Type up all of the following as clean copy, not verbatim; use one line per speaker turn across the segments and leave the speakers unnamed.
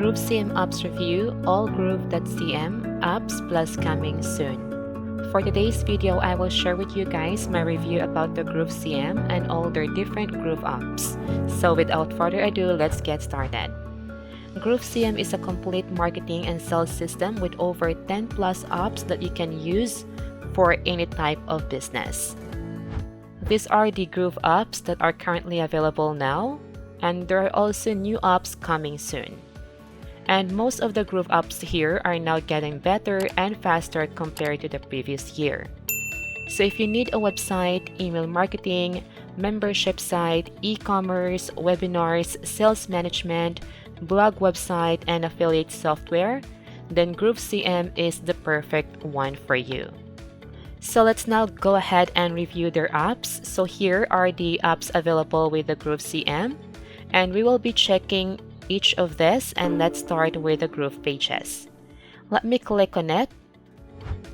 GrooveCM apps review, all groove.cm apps plus coming soon. For today's video, I will share with you guys my review about the GrooveCM and all their different Groove apps. So without further ado, let's get started. GrooveCM is a complete marketing and sales system with over 10 plus apps that you can use for any type of business. These are the Groove apps that are currently available now, and there are also new apps coming soon. And most of the Groove apps here are now getting better and faster compared to the previous year. So if you need a website, email marketing, membership site, e-commerce, webinars, sales management, blog website, and affiliate software, then GrooveCM is the perfect one for you. So let's now go ahead and review their apps. So here are the apps available with the GrooveCM, and we will be checking each of this, and let's start with the GroovePages. Let me click on it,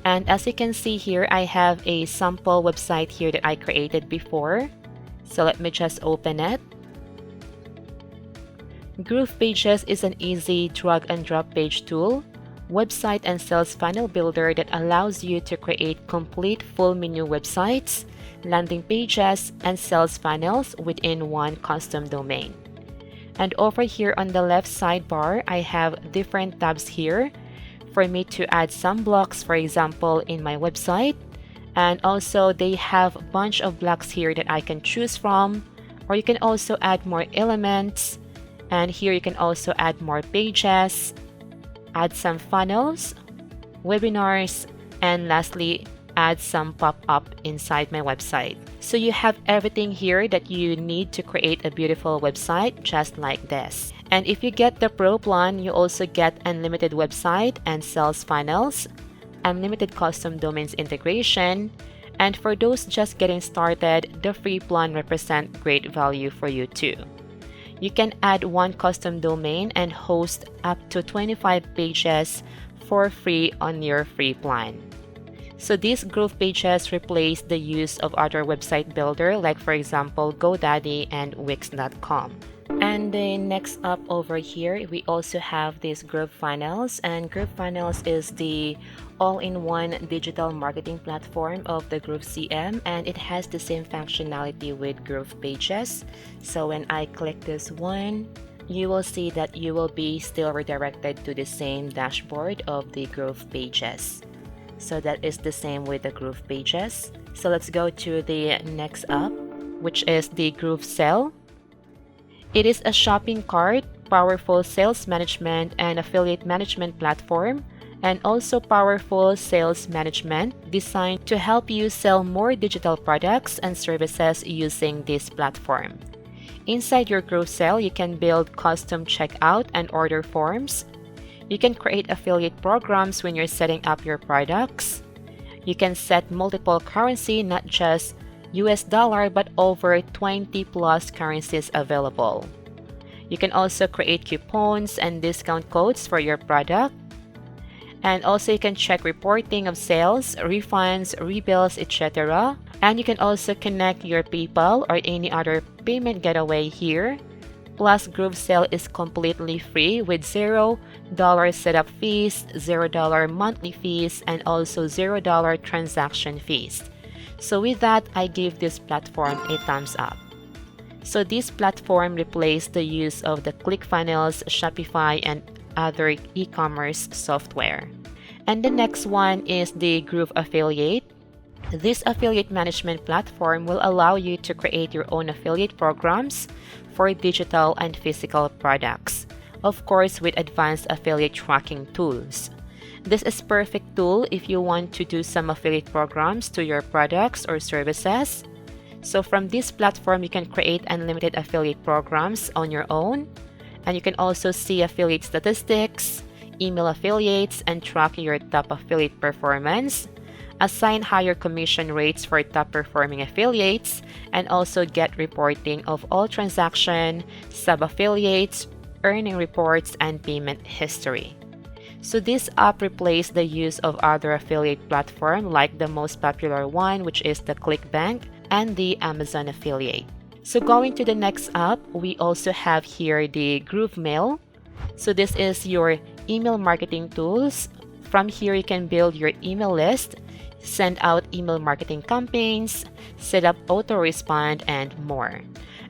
and as you can see here, I have a sample website here that I created before. So let me just open it. GroovePages is an easy drag and drop page tool, website and sales funnel builder that allows you to create complete full menu websites, landing pages, and sales funnels within one custom domain. And over here on the left sidebar, I have different tabs here for me to add some blocks, for example, in my website. And also they have a bunch of blocks here that I can choose from, or you can also add more elements. And here you can also add more pages, add some funnels, webinars, and lastly, add some pop-up inside my website. So you have everything here that you need to create a beautiful website just like this. And if you get the Pro plan, you also get unlimited website and sales funnels, unlimited custom domains integration, and for those just getting started, the free plan represents great value for you too. You can add one custom domain and host up to 25 pages for free on your free plan. So these GroovePages replace the use of other website builder like for example GoDaddy and Wix.com. And then next up over here, we also have this GrooveFunnels, and GrooveFunnels is the all-in-one digital marketing platform of the GrooveCM, and it has the same functionality with GroovePages. So when I click this one, you will see that you will be still redirected to the same dashboard of the GroovePages. So that is the same with the GroovePages. So let's go to the next app, which is the GrooveSells. It is a shopping cart, powerful sales management and affiliate management platform, and also powerful sales management designed to help you sell more digital products and services using this platform. Inside your GrooveSells, you can build custom checkout and order forms. You can create affiliate programs when you're setting up your products. You can set multiple currency, not just US dollar, but over 20 plus currencies available. You can also create coupons and discount codes for your product. And also you can check reporting of sales, refunds, rebills, etc. And you can also connect your PayPal or any other payment gateway here. Plus, GrooveSells is completely free with $0 setup fees, $0 monthly fees, and also $0 transaction fees. So with that, I give this platform a thumbs up. So this platform replaced the use of the ClickFunnels, Shopify, and other e-commerce software. And the next one is the Groove Affiliate. This affiliate management platform will allow you to create your own affiliate programs for digital and physical products, of course with advanced affiliate tracking tools. This is perfect tool if you want to do some affiliate programs to your products or services. So from this platform, you can create unlimited affiliate programs on your own, and you can also see affiliate statistics, email affiliates, and track your top affiliate performance, assign higher commission rates for top performing affiliates, and also get reporting of all transaction, sub-affiliates, earning reports, and payment history. So this app replaced the use of other affiliate platforms like the most popular one, which is the ClickBank and the Amazon affiliate. So going to the next app, we also have here the GrooveMail. So this is your email marketing tools. From here, you can build your email list, send out email marketing campaigns, set up autorespond, and more.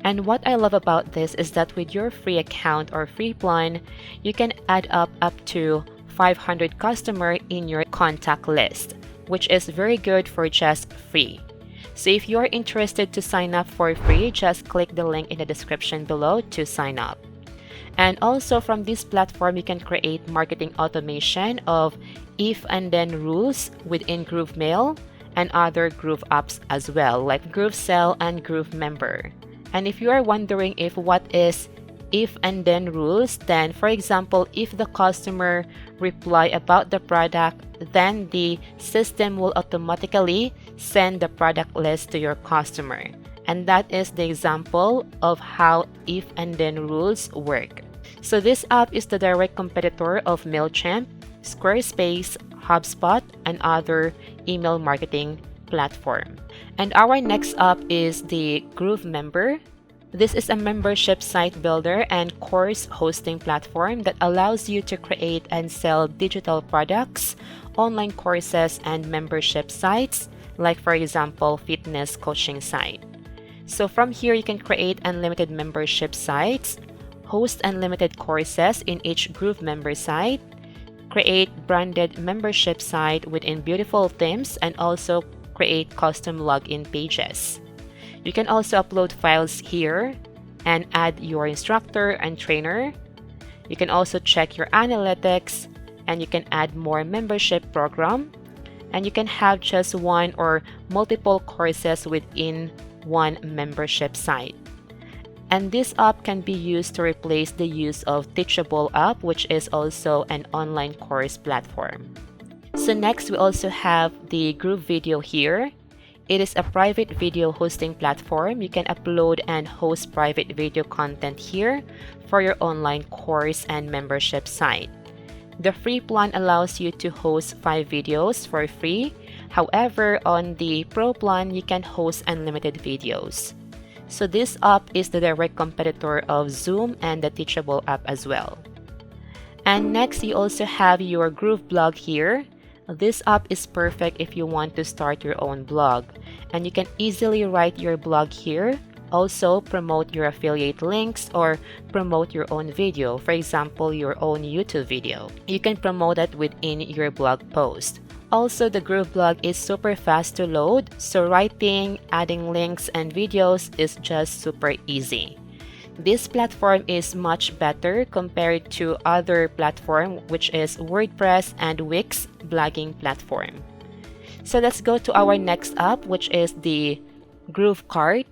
And what I love about this is that with your free account or free plan, you can add up to 500 customers in your contact list, which is very good for just free. So if you're interested to sign up for free, just click the link in the description below to sign up. And also from this platform, you can create marketing automation of if and then rules within GrooveMail and other Groove apps as well, like GrooveSells and GrooveMember. And if you are wondering what is if and then rules, then for example, if the customer reply about the product, then the system will automatically send the product list to your customer. And that is the example of how if and then rules work. So this app is the direct competitor of Mailchimp, SquareSpace, HubSpot, and other email marketing platform. And our next app is the GrooveMember. This is a membership site builder and course hosting platform that allows you to create and sell digital products, online courses, and membership sites, like for example, fitness coaching site. So from here, you can create unlimited membership sites, host unlimited courses in each GrooveMember site, create branded membership site within beautiful themes, and also create custom login pages. You can also upload files here and add your instructor and trainer. You can also check your analytics, and you can add more membership program, and you can have just one or multiple courses within one membership site. And this app can be used to replace the use of Teachable app, which is also an online course platform. So next, we also have the GrooveVideo here. It is a private video hosting platform. You can upload and host private video content here for your online course and membership site. The free plan allows you to host 5 videos for free. However, on the Pro plan, you can host unlimited videos. So this app is the direct competitor of Zoom and the Teachable app as well. And next, you also have your GrooveBlog here. This app is perfect if you want to start your own blog, and you can easily write your blog here. Also, promote your affiliate links or promote your own video, for example, your own YouTube video. You can promote it within your blog post. Also, the GrooveBlog is super fast to load, so writing, adding links, and videos is just super easy. This platform is much better compared to other platform, which is WordPress and Wix blogging platform. So let's go to our next app, which is the GrooveKart.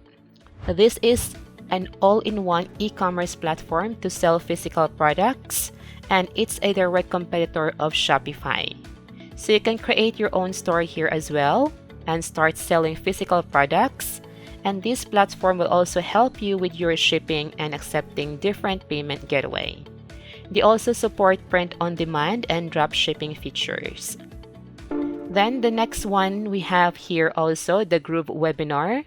This is an all-in-one e-commerce platform to sell physical products, and it's a direct competitor of Shopify. So you can create your own store here as well and start selling physical products. And this platform will also help you with your shipping and accepting different payment gateway. They also support print on demand and drop shipping features. Then the next one we have here also the GrooveWebinar,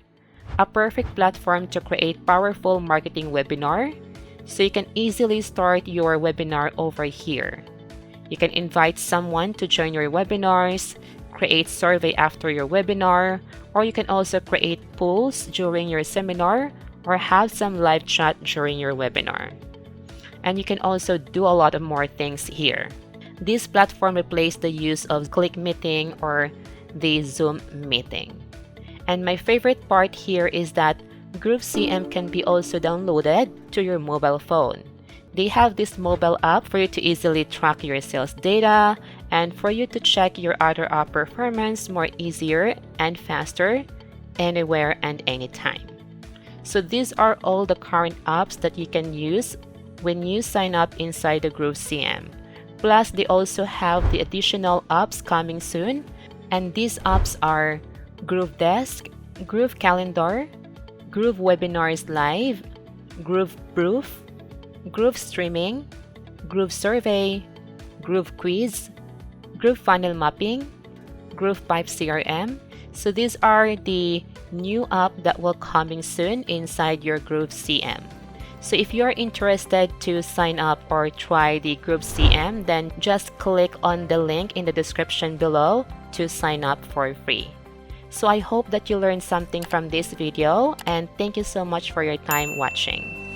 a perfect platform to create powerful marketing webinar. So you can easily start your webinar over here. You can invite someone to join your webinars, create survey after your webinar, or you can also create polls during your seminar or have some live chat during your webinar. And you can also do a lot of more things here. This platform replaced the use of Click Meeting or the Zoom meeting. And my favorite part here is that GrooveCM can be also downloaded to your mobile phone. They have this mobile app for you to easily track your sales data and for you to check your other app performance more easier and faster anywhere and anytime. So these are all the current apps that you can use when you sign up inside the GrooveCM. Plus, they also have the additional apps coming soon, and these apps are GrooveDesk, GrooveCalendar, GrooveWebinars Live, GrooveProof, GrooveStreaming, GrooveSurvey, GrooveQuiz, GrooveFunnel Mapping, GroovePipe CRM. So these are the new app that will coming soon inside your GrooveCM. So if you're interested to sign up or try the GrooveCM, then just click on the link in the description below to sign up for free. So I hope that you learned something from this video, and thank you so much for your time watching.